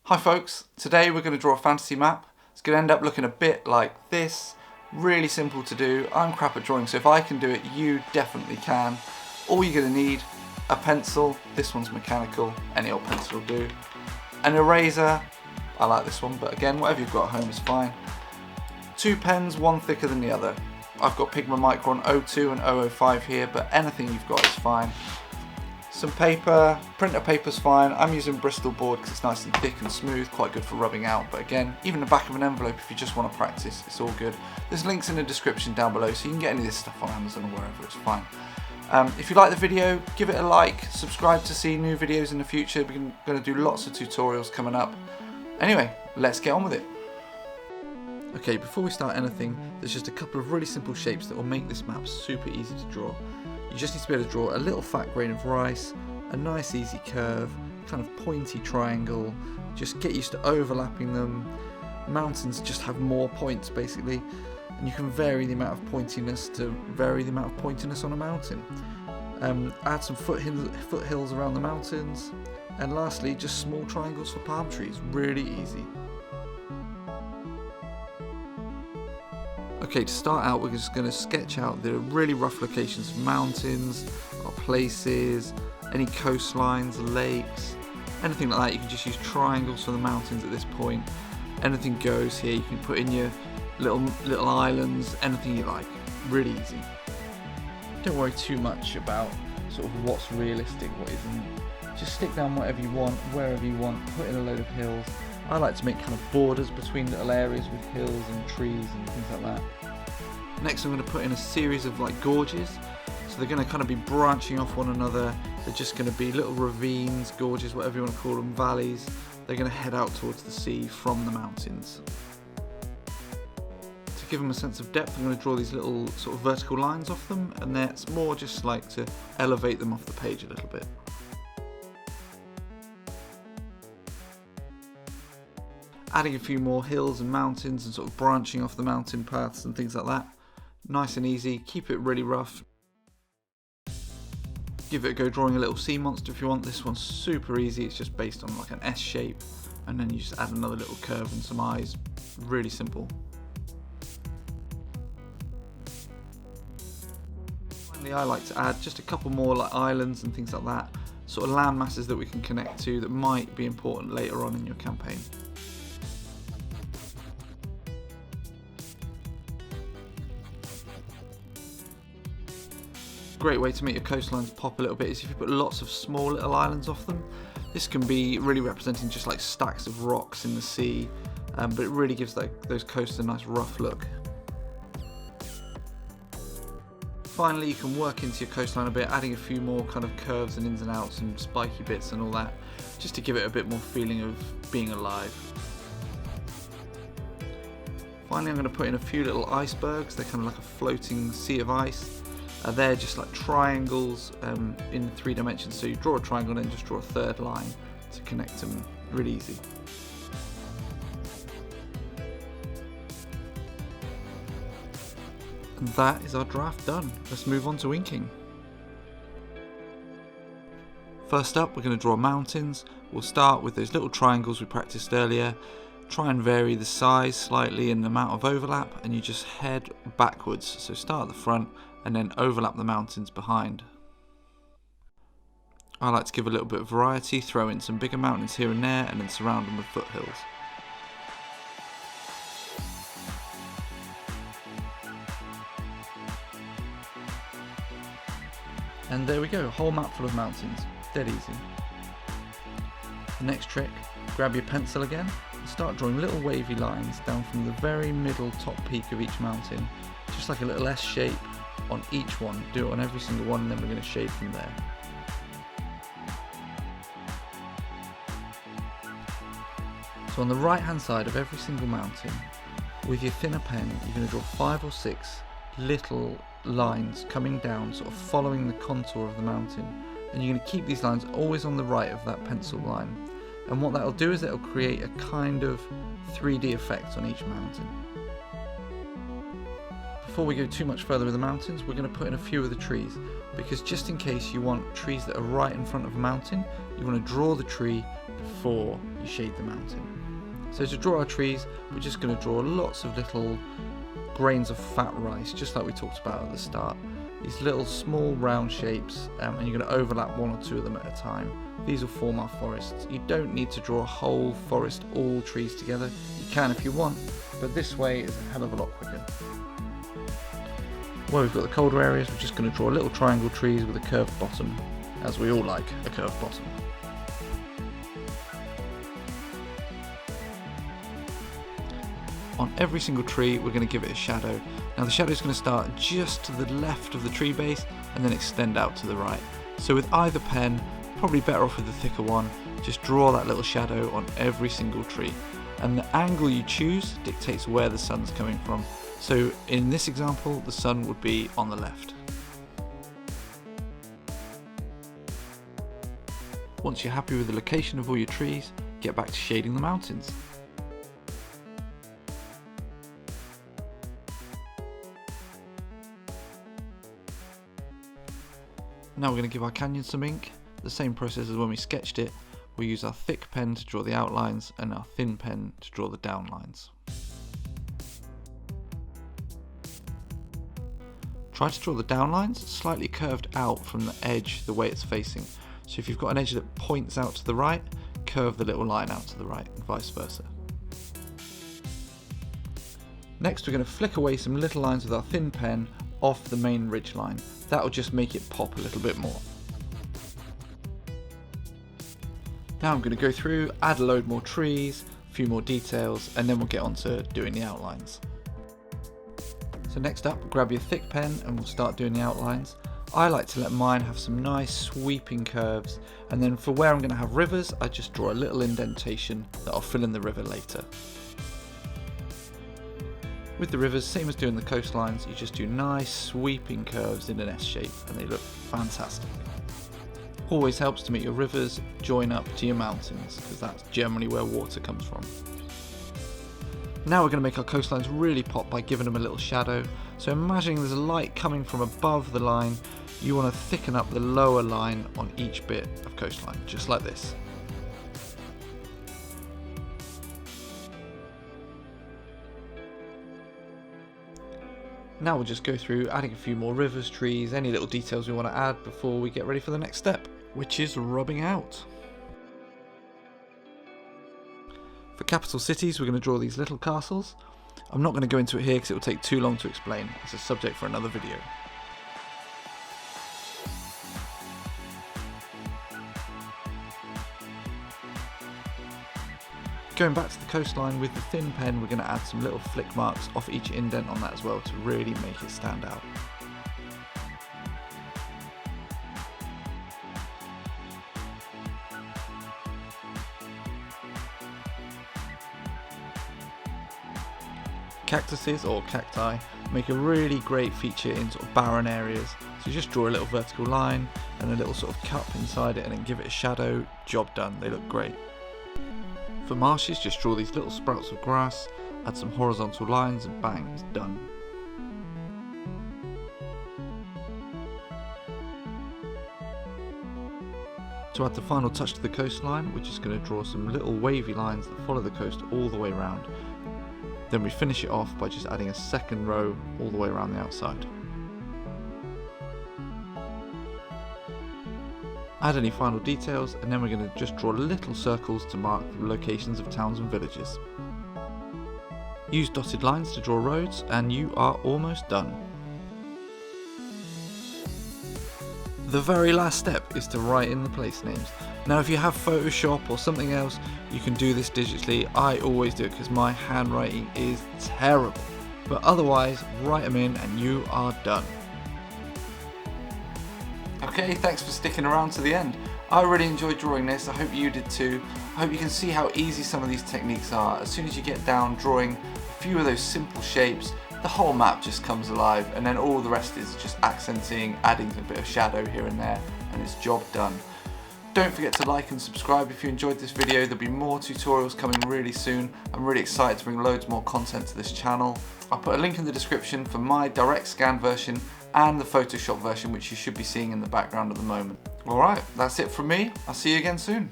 Hi folks, today we're going to draw a fantasy map. It's going to end up looking a bit like this. Really simple to do. I'm crap at drawing, so if I can do it, you definitely can. All you're going to need, a pencil, this one's mechanical, any old pencil will do. An eraser, I like this one, but again, whatever you've got at home is fine. 2 pens, one thicker than the other. I've got Pigma Micron 02 and 005 here, but anything you've got is fine. Some paper, printer paper's fine. I'm using Bristol board because it's nice and thick and smooth, quite good for rubbing out. But again, even the back of an envelope if you just want to practice, it's all good. There's links in the description down below so you can get any of this stuff on Amazon or wherever, it's fine. If you like the video, give it a like, subscribe to see new videos in the future. We're going to do lots of tutorials coming up. Anyway, let's get on with it. Okay, before we start anything, there's just a couple of really simple shapes that will make this map super easy to draw. You just need to be able to draw a little fat grain of rice, a nice easy curve, kind of pointy triangle, just get used to overlapping them. Mountains just have more points basically, and you can vary the amount of pointiness to vary the amount of pointiness on a mountain. Add some foothills around the mountains, and lastly just small triangles for palm trees, really easy. Okay, to start out we're just going to sketch out the really rough locations of mountains, or places, any coastlines, lakes, anything like that. You can just use triangles for the mountains at this point. Anything goes here, you can put in your little islands, anything you like, really easy. Don't worry too much about sort of what's realistic, what isn't. Just stick down whatever you want, wherever you want, put in a load of hills. I like to make kind of borders between little areas with hills and trees and things like that. Next I'm going to put in a series of like gorges. So they're going to kind of be branching off one another. They're just going to be little ravines, gorges, whatever you want to call them, valleys. They're going to head out towards the sea from the mountains. To give them a sense of depth, I'm going to draw these little sort of vertical lines off them, and that's more just like to elevate them off the page a little bit. Adding a few more hills and mountains and sort of branching off the mountain paths and things like that. Nice and easy, keep it really rough. Give it a go drawing a little sea monster if you want. This one's super easy, it's just based on like an S shape, and then you just add another little curve and some eyes. Really simple. Finally, I like to add just a couple more like islands and things like that, sort of land masses that we can connect to that might be important later on in your campaign. Great way to make your coastlines pop a little bit is if you put lots of small little islands off them. This can be really representing just like stacks of rocks in the sea, but it really gives those coasts a nice rough look. Finally, you can work into your coastline a bit, adding a few more kind of curves and ins and outs and spiky bits and all that, just to give it a bit more feeling of being alive. Finally, I'm going to put in a few little icebergs. They're kind of like a floating sea of ice. They're just like triangles in 3 dimensions, so you draw a triangle and then just draw a third line to connect them, really easy. And that is our draft done. Let's move on to inking. First up, we're going to draw mountains. We'll start with those little triangles we practiced earlier. Try and vary the size slightly and the amount of overlap, and you just head backwards. So start at the front and then overlap the mountains behind. I like to give a little bit of variety, throw in some bigger mountains here and there, and then surround them with foothills. And there we go, a whole map full of mountains, dead easy. The next trick, grab your pencil again and start drawing little wavy lines down from the very middle top peak of each mountain, just like a little S shape on each one. Do it on every single one, and then we're going to shade from there. So on the right hand side of every single mountain, with your thinner pen, you're going to draw 5 or 6 little lines coming down, sort of following the contour of the mountain, and you're going to keep these lines always on the right of that pencil line. And what that will do is it will create a kind of 3D effect on each mountain. Before we go too much further with the mountains, we're going to put in a few of the trees, because just in case you want trees that are right in front of a mountain, you want to draw the tree, before you shade the mountain. So to draw our trees, we're just going to draw lots of little grains of fat rice, just like we talked about at the start. These little small round shapes, and you're going to overlap one or two of them at a time. These will form our forests. You don't need to draw a whole forest, all trees together. You can if you want, but this way is a hell of a lot quicker. Where we've got the colder areas, we're just going to draw little triangle trees with a curved bottom, as we all like a curved bottom. On every single tree we're going to give it a shadow. Now the shadow is going to start just to the left of the tree base and then extend out to the right. So with either pen, probably better off with the thicker one, just draw that little shadow on every single tree. And the angle you choose dictates where the sun's coming from. So in this example, the sun would be on the left. Once you're happy with the location of all your trees, get back to shading the mountains. Now we're going to give our canyon some ink. The same process as when we sketched it. We'll use our thick pen to draw the outlines and our thin pen to draw the downlines. Try to draw the downlines slightly curved out from the edge the way it's facing. So if you've got an edge that points out to the right, curve the little line out to the right and vice versa. Next we're going to flick away some little lines with our thin pen off the main ridge line. That will just make it pop a little bit more. Now I'm going to go through, add a load more trees, a few more details, and then we'll get on to doing the outlines. So next up, grab your thick pen and we'll start doing the outlines. I like to let mine have some nice sweeping curves, and then for where I'm going to have rivers, I just draw a little indentation that I'll fill in the river later. With the rivers, same as doing the coastlines, you just do nice sweeping curves in an S shape and they look fantastic. Always helps to make your rivers join up to your mountains, because that's generally where water comes from. Now we're going to make our coastlines really pop by giving them a little shadow. So imagining there's a light coming from above the line, you want to thicken up the lower line on each bit of coastline, just like this. Now we'll just go through adding a few more rivers, trees, any little details we want to add before we get ready for the next step, which is rubbing out. For capital cities, we're going to draw these little castles. I'm not going to go into it here because it will take too long to explain. It's a subject for another video. Going back to the coastline with the thin pen, we're going to add some little flick marks off each indent on that as well to really make it stand out. Cactuses, or cacti, make a really great feature in sort of barren areas. So you just draw a little vertical line and a little sort of cup inside it and then give it a shadow, job done, they look great. For marshes, just draw these little sprouts of grass, add some horizontal lines and bang, it's done. To add the final touch to the coastline, we're just going to draw some little wavy lines that follow the coast all the way around. Then we finish it off by just adding a second row all the way around the outside. Add any final details, and then we're going to just draw little circles to mark the locations of towns and villages. Use dotted lines to draw roads, and you are almost done. The very last step is to write in the place names. Now if you have Photoshop or something else, you can do this digitally. I always do it because my handwriting is terrible. But otherwise, write them in and you are done. Okay, thanks for sticking around to the end. I really enjoyed drawing this, I hope you did too. I hope you can see how easy some of these techniques are. As soon as you get down drawing a few of those simple shapes, the whole map just comes alive, and then all the rest is just accenting, adding a bit of shadow here and there, and it's job done. Don't forget to like and subscribe if you enjoyed this video. There'll be more tutorials coming really soon. I'm really excited to bring loads more content to this channel. I'll put a link in the description for my direct scan version and the Photoshop version, which you should be seeing in the background at the moment. Alright, that's it from me. I'll see you again soon.